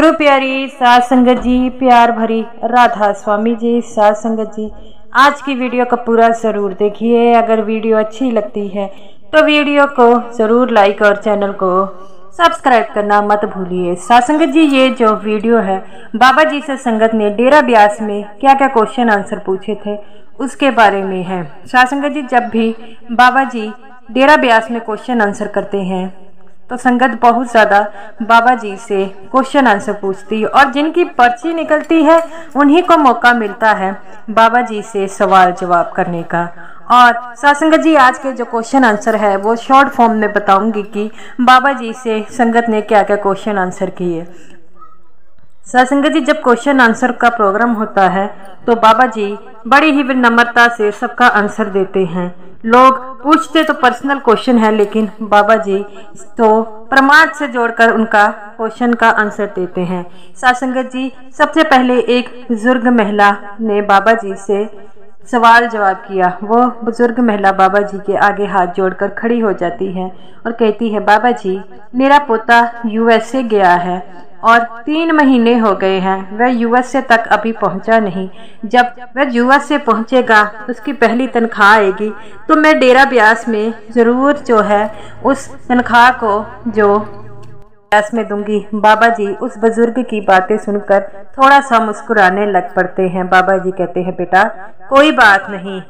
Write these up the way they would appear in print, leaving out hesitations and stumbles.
सतगुरु प्यारी साध संगत जी, प्यार भरी राधा स्वामी जी, साध संगत जी, आज की वीडियो का पूरा ज़रूर देखिए। अगर वीडियो अच्छी लगती है तो वीडियो को ज़रूर लाइक और चैनल को सब्सक्राइब करना मत भूलिए। साध संगत जी, ये जो वीडियो है बाबा जी से संगत ने डेरा ब्यास में क्या क्या क्वेश्चन आंसर पूछे थे उसके बारे में है। साध संगत जी, जब भी बाबा जी डेरा ब्यास में क्वेश्चन आंसर करते हैं तो संगत बहुत ज़्यादा बाबा जी से क्वेश्चन आंसर पूछती है और जिनकी पर्ची निकलती है उन्हीं को मौका मिलता है बाबा जी से सवाल जवाब करने का। और साध संगत जी, आज के जो क्वेश्चन आंसर है वो शॉर्ट फॉर्म में बताऊंगी कि बाबा जी से संगत ने क्या क्या क्वेश्चन आंसर किए। साध संगत जी, जब क्वेश्चन आंसर का प्रोग्राम होता है तो बाबा जी बड़ी ही विनम्रता से सबका आंसर देते हैं। लोग पूछते तो पर्सनल क्वेश्चन है, लेकिन बाबा जी तो प्रमाण से जोड़कर उनका क्वेश्चन का आंसर देते हैं। साध संगत जी, सबसे पहले एक बुजुर्ग महिला ने बाबा जी से सवाल जवाब किया। वो बुजुर्ग महिला बाबा जी के आगे हाथ जोड़कर खड़ी हो जाती है और कहती है, बाबा जी, मेरा पोता यूएसए गया है और 3 महीने हो गए हैं, वह यूएसए तक अभी पहुंचा नहीं। जब वह यूएसए पहुंचेगा, उसकी पहली तनख्वाह आएगी तो मैं डेरा ब्यास में ज़रूर जो है उस तनख्वाह को जो ब्यास में दूंगी। बाबा जी उस बुजुर्ग की बातें सुनकर थोड़ा सा मुस्कुराने लग पड़ते हैं। बाबा जी कहते हैं, बेटा कोई बात नहीं।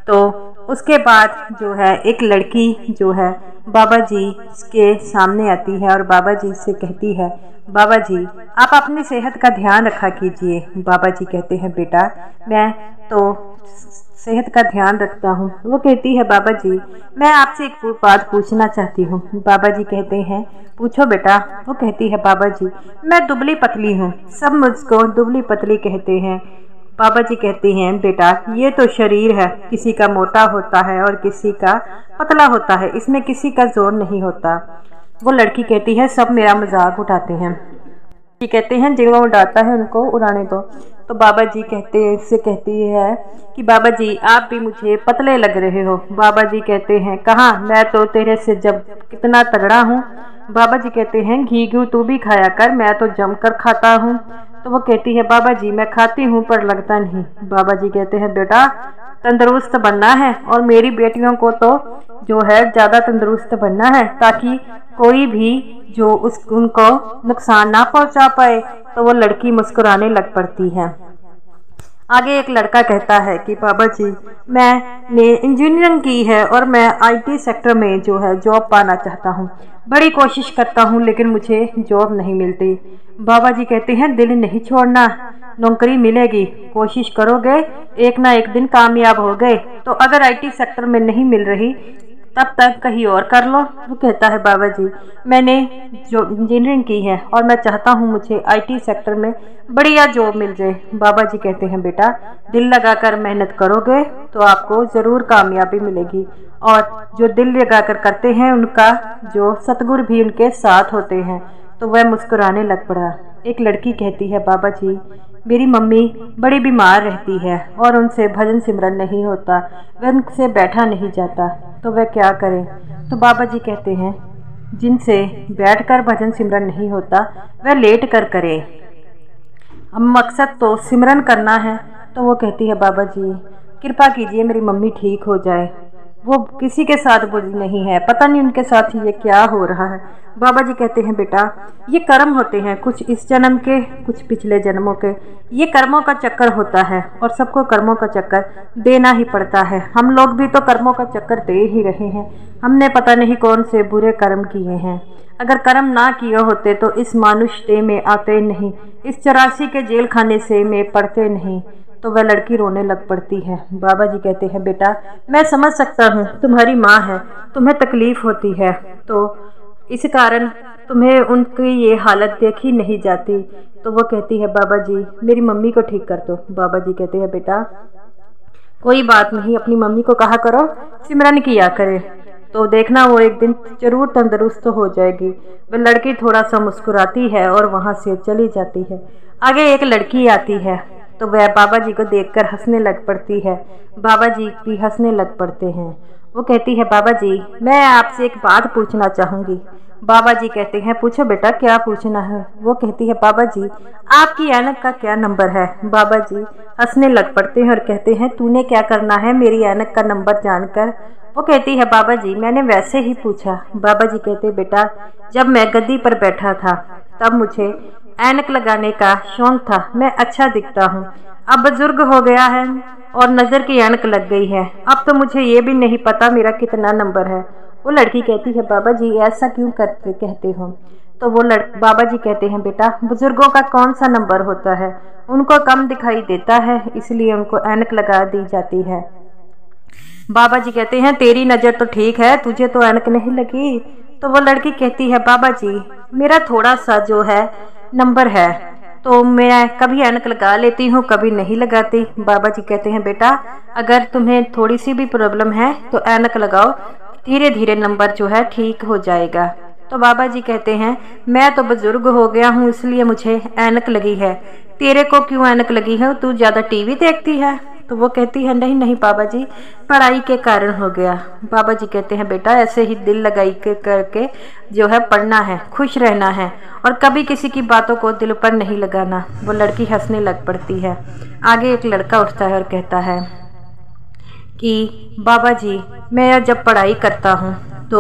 तो उसके बाद जो है एक लड़की जो है बाबा जी के सामने आती है और बाबा जी से कहती है, बाबा जी आप अपनी सेहत का ध्यान रखा कीजिए। बाबा जी कहते हैं, बेटा मैं तो सेहत का ध्यान रखता हूँ। वो कहती है, बाबा जी मैं आपसे एक बात पूछना चाहती हूँ। बाबा जी कहते हैं, पूछो बेटा। वो कहती है, बाबा जी मैं दुबली पतली हूँ, सब मुझको दुबली पतली कहते हैं। बाबा जी कहते हैं, बेटा ये तो शरीर है, किसी का मोटा होता है और किसी का पतला होता है, इसमें किसी का जोर नहीं होता। वो लड़की कहती है, सब मेरा मजाक उठाते हैं। ये कहते हैं, जो उड़ाता है उनको उड़ाने दो। तो बाबा जी कहती है कि बाबा जी आप भी मुझे पतले लग रहे हो। बाबा जी कहते हैं, कहाँ, मैं तो तेरे से जब कितना तगड़ा हूँ। बाबा जी कहते हैं, घी घू तू भी खाया कर, मैं तो जमकर खाता हूँ। तो वो कहती है, बाबा जी मैं खाती हूँ पर लगता नहीं। बाबा जी कहते हैं, बेटा तंदुरुस्त बनना है और मेरी बेटियों को तो जो है ज़्यादा तंदुरुस्त बनना है ताकि कोई भी जो उनको नुकसान ना पहुंचा पाए। तो वो लड़की मुस्कुराने लग पड़ती है। आगे एक लड़का कहता है कि बाबा जी मैंने इंजीनियरिंग की है और मैं आईटी सेक्टर में जो है जॉब पाना चाहता हूँ। बड़ी कोशिश करता हूँ लेकिन मुझे जॉब नहीं मिलती। बाबा जी कहते हैं, दिल नहीं छोड़ना, नौकरी मिलेगी, कोशिश करोगे एक ना एक दिन कामयाब हो गए। तो अगर आईटी सेक्टर में नहीं मिल रही तब तक कहीं और कर लो। वो कहता है, बाबा जी मैंने जो इंजीनियरिंग की है और मैं चाहता हूँ मुझे आईटी सेक्टर में बढ़िया जॉब मिल जाए। बाबा जी कहते हैं, बेटा दिल लगाकर मेहनत करोगे तो आपको ज़रूर कामयाबी मिलेगी और जो दिल लगाकर करते हैं उनका जो सतगुरु भी उनके साथ होते हैं। तो वह मुस्कुराने लग पड़ा। एक लड़की कहती है, बाबा जी मेरी मम्मी बड़ी बीमार रहती है और उनसे भजन सिमरन नहीं होता, वह उनसे बैठा नहीं जाता, तो वह क्या करें। तो बाबा जी कहते हैं, जिनसे बैठकर भजन सिमरन नहीं होता वह लेट कर करे, अब मकसद तो सिमरन करना है। तो वो कहती है, बाबा जी कृपा कीजिए मेरी मम्मी ठीक हो जाए। वो किसी के साथ बुरी नहीं है, पता नहीं उनके साथ ये क्या हो रहा है। बाबा जी कहते हैं, बेटा ये कर्म होते हैं, कुछ इस जन्म के कुछ पिछले जन्मों के, ये कर्मों का चक्कर होता है और सबको कर्मों का चक्कर देना ही पड़ता है। हम लोग भी तो कर्मों का चक्कर दे ही रहे हैं। हमने पता नहीं कौन से बुरे कर्म किए हैं। अगर कर्म ना किए होते तो इस मानुष देह में आते नहीं, इस 84 के जेल खाने से में पड़ते नहीं। तो वह लड़की रोने लग पड़ती है। बाबा जी कहते हैं, बेटा मैं समझ सकता हूँ, तुम्हारी माँ है, तुम्हें तकलीफ होती है, तो इस कारण तुम्हें उनकी ये हालत देखी नहीं जाती। तो वो कहती है, बाबा जी मेरी मम्मी को ठीक कर दो। बाबा जी कहते हैं, बेटा कोई बात नहीं, अपनी मम्मी को कहा करो सिमरन किया करे, तो देखना वो एक दिन जरूर तंदुरुस्त हो जाएगी। वह लड़की थोड़ा सा मुस्कुराती है और वहाँ से चली जाती है। आगे एक लड़की आती है तो वह बाबा जी को देखकर हंसने लग पड़ती है। बाबा जी भी हंसने लग पड़ते हैं। वो कहती है, बाबा जी मैं आपसे एक बात पूछना चाहूँगी। बाबा जी कहते हैं पूछो बेटा क्या पूछना है। वो कहती है बाबा जी आपकी ऐनक का क्या नंबर है। बाबा जी हंसने लग पड़ते हैं और कहते हैं तूने क्या करना है मेरी ऐनक का नंबर जानकर। वो कहती है बाबा जी मैंने वैसे ही पूछा। बाबा जी कहते बेटा जब मैं गद्दी पर बैठा था तब मुझे ऐनक लगाने का शौक था, मैं अच्छा दिखता हूँ। अब बुजुर्ग हो गया है और नज़र की ऐनक लग गई है, अब तो मुझे ये भी नहीं पता मेरा कितना नंबर है। वो लड़की कहती है बाबा जी ऐसा क्यों कहते हो। तो वो बाबा जी कहते हैं बेटा बुजुर्गों का कौन सा नंबर होता है, उनको कम दिखाई देता है इसलिए उनको ऐनक लगा दी जाती है। बाबा जी कहते हैं तेरी नज़र तो ठीक है, तुझे तो ऐनक नहीं लगी। तो वो लड़की कहती है बाबा जी मेरा थोड़ा सा जो है नंबर है तो मैं कभी ऐनक लगा लेती हूँ कभी नहीं लगाती। बाबा जी कहते हैं बेटा अगर तुम्हें थोड़ी सी भी प्रॉब्लम है तो ऐनक लगाओ, धीरे धीरे नंबर जो है ठीक हो जाएगा। तो बाबा जी कहते हैं मैं तो बुजुर्ग हो गया हूँ इसलिए मुझे ऐनक लगी है, तेरे को क्यों ऐनक लगी है, तू ज़्यादा टीवी देखती है। तो वो कहती है नहीं नहीं बाबा जी पढ़ाई के कारण हो गया। बाबा जी कहते हैं बेटा ऐसे ही दिल लगाई करके जो है पढ़ना है, खुश रहना है और कभी किसी की बातों को दिल पर नहीं लगाना। वो लड़की हंसने लग पड़ती है। आगे एक लड़का उठता है और कहता है कि बाबा जी मैं जब पढ़ाई करता हूँ तो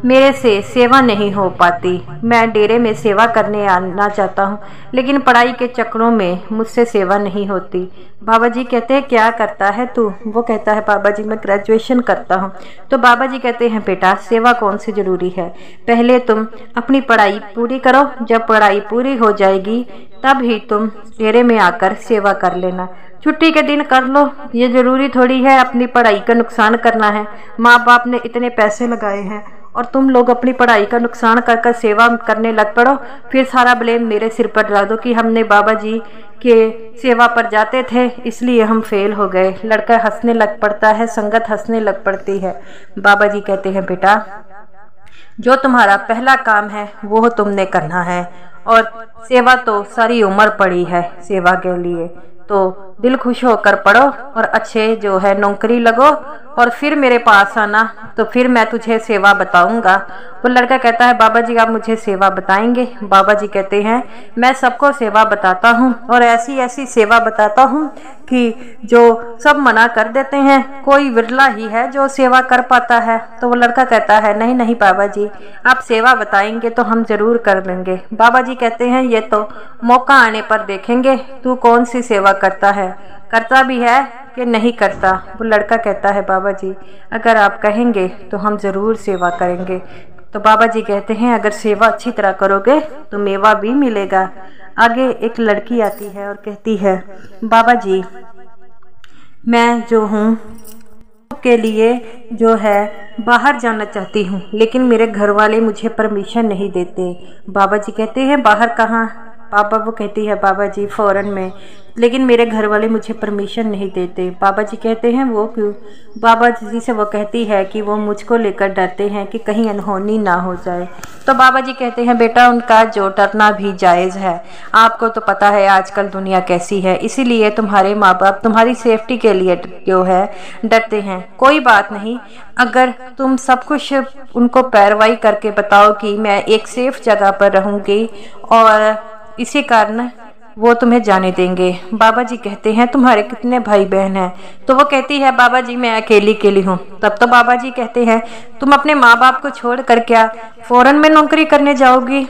मेरे से सेवा नहीं हो पाती, मैं डेरे में सेवा करने आना चाहता हूँ लेकिन पढ़ाई के चक्करों में मुझसे सेवा नहीं होती। बाबा जी कहते हैं क्या करता है तू। वो कहता है बाबा जी मैं ग्रेजुएशन करता हूँ। तो बाबा जी कहते हैं बेटा सेवा कौन सी ज़रूरी है, पहले तुम अपनी पढ़ाई पूरी करो, जब पढ़ाई पूरी हो जाएगी तब ही तुम डेरे में आकर सेवा कर लेना, छुट्टी के दिन कर लो, ये ज़रूरी थोड़ी है अपनी पढ़ाई का नुकसान करना है। माँ बाप ने इतने पैसे लगाए हैं और तुम लोग अपनी पढ़ाई का नुकसान कर कर सेवा करने लग पड़ो, फिर सारा ब्लेम मेरे सिर पर डाल दो कि हमने बाबा जी के सेवा पर जाते थे इसलिए हम फेल हो गए। लड़का हंसने लग पड़ता है, संगत हंसने लग पड़ती है। बाबा जी कहते हैं बेटा जो तुम्हारा पहला काम है वो तुमने करना है और सेवा तो सारी उम्र पड़ी है सेवा के लिए, तो दिल खुश होकर पढ़ो और अच्छे जो है नौकरी लगो और फिर मेरे पास आना तो फिर मैं तुझे सेवा बताऊंगा। वो लड़का कहता है बाबा जी आप मुझे सेवा बताएंगे। बाबा जी कहते हैं मैं सबको सेवा बताता हूँ और ऐसी ऐसी सेवा बताता हूँ कि जो सब मना कर देते हैं, कोई विरला ही है जो सेवा कर पाता है। तो वो लड़का कहता है नहीं नहीं बाबा जी आप सेवा बताएंगे तो हम ज़रूर कर लेंगे। बाबा जी कहते हैं ये तो मौका आने पर देखेंगे तू कौन सी सेवा करता है, करता भी है कि नहीं करता। वो लड़का कहता है बाबा जी अगर आप कहेंगे तो हम ज़रूर सेवा करेंगे। तो बाबा जी कहते हैं अगर सेवा अच्छी तरह करोगे तो मेवा भी मिलेगा। आगे एक लड़की आती है और कहती है बाबा जी मैं जो हूँ के लिए जो है बाहर जाना चाहती हूँ लेकिन मेरे घर वाले मुझे परमिशन नहीं देते। बाबा जी कहते हैं बाहर कहाँ। वो कहती है बाबा जी फॉरेन में, लेकिन मेरे घर वाले मुझे परमिशन नहीं देते। बाबा जी कहते हैं वो क्यों। बाबा जी से वो कहती है कि वो मुझको लेकर डरते हैं कि कहीं अनहोनी ना हो जाए। तो बाबा जी कहते हैं बेटा उनका जो डरना भी जायज़ है, आपको तो पता है आजकल दुनिया कैसी है, इसीलिए तुम्हारे माँ बाप तुम्हारी सेफ्टी के लिए जो है डरते हैं। कोई बात नहीं, अगर तुम सब कुछ उनको पैरवाई करके बताओ कि मैं एक सेफ जगह पर रहूँगी और इसी कारण वो तुम्हें जाने देंगे। बाबा जी कहते हैं तुम्हारे कितने भाई बहन हैं। तो वो कहती है बाबा जी मैं अकेली हूँ। तब तो बाबा जी कहते हैं तुम अपने माँ बाप को छोड़ कर क्या फॉरेन में नौकरी करने जाओगी,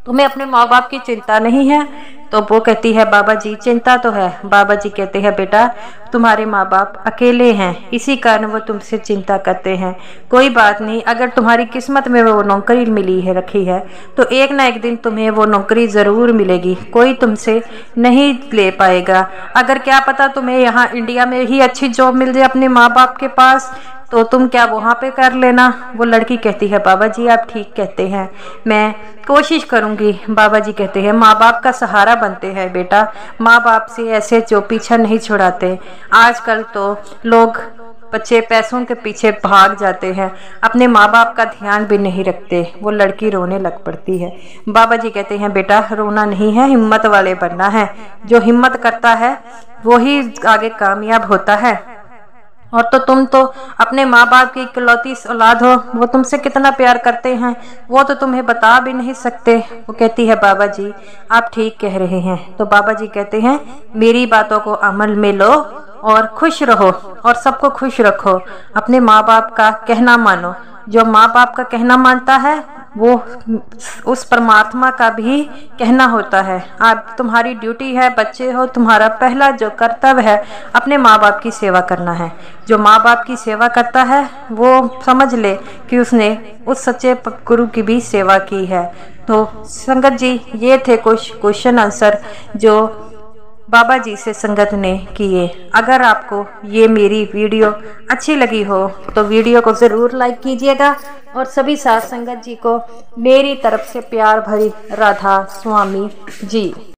तुम्हें अपने माँ बाप की चिंता नहीं है। तो वो कहती है बाबा जी चिंता तो है। बाबा जी कहते हैं बेटा तुम्हारे माँ बाप अकेले हैं इसी कारण वो तुमसे चिंता करते हैं। कोई बात नहीं, अगर तुम्हारी किस्मत में वो नौकरी मिली है रखी है तो एक ना एक दिन तुम्हें वो नौकरी ज़रूर मिलेगी, कोई तुमसे नहीं ले पाएगा। अगर क्या पता तुम्हें यहाँ इंडिया में ही अच्छी जॉब मिल जाए अपने माँ बाप के पास तो तुम क्या वहाँ पे कर लेना। वो लड़की कहती है बाबा जी आप ठीक कहते हैं, मैं कोशिश करूँगी। बाबा जी कहते हैं माँ बाप का सहारा बनते हैं बेटा, माँ बाप से ऐसे जो पीछा नहीं छुड़ाते। आजकल तो लोग बच्चे पैसों के पीछे भाग जाते हैं, अपने माँ बाप का ध्यान भी नहीं रखते। वो लड़की रोने लग पड़ती है। बाबा जी कहते हैं बेटा रोना नहीं है, हिम्मत वाले बनना है, जो हिम्मत करता है वो ही आगे कामयाब होता है और तो तुम तो अपने माँ बाप की इकलौती औलाद हो, वो तुमसे कितना प्यार करते हैं वो तो तुम्हें बता भी नहीं सकते। वो कहती है बाबा जी आप ठीक कह रहे हैं। तो बाबा जी कहते हैं मेरी बातों को अमल में लो और खुश रहो और सबको खुश रखो। अपने माँ बाप का कहना मानो। जो माँ बाप का कहना मानता है वो उस परमात्मा का भी कहना होता है। आप तुम्हारी ड्यूटी है, बच्चे हो, तुम्हारा पहला जो कर्तव्य है अपने माँ बाप की सेवा करना है। जो माँ बाप की सेवा करता है वो समझ ले कि उसने उस सच्चे गुरु की भी सेवा की है। तो संगत जी ये थे कुछ क्वेश्चन आंसर जो बाबा जी से संगत ने किए। अगर आपको ये मेरी वीडियो अच्छी लगी हो तो वीडियो को ज़रूर लाइक कीजिएगा और सभी साथ संगत जी को मेरी तरफ से प्यार भरी राधा स्वामी जी।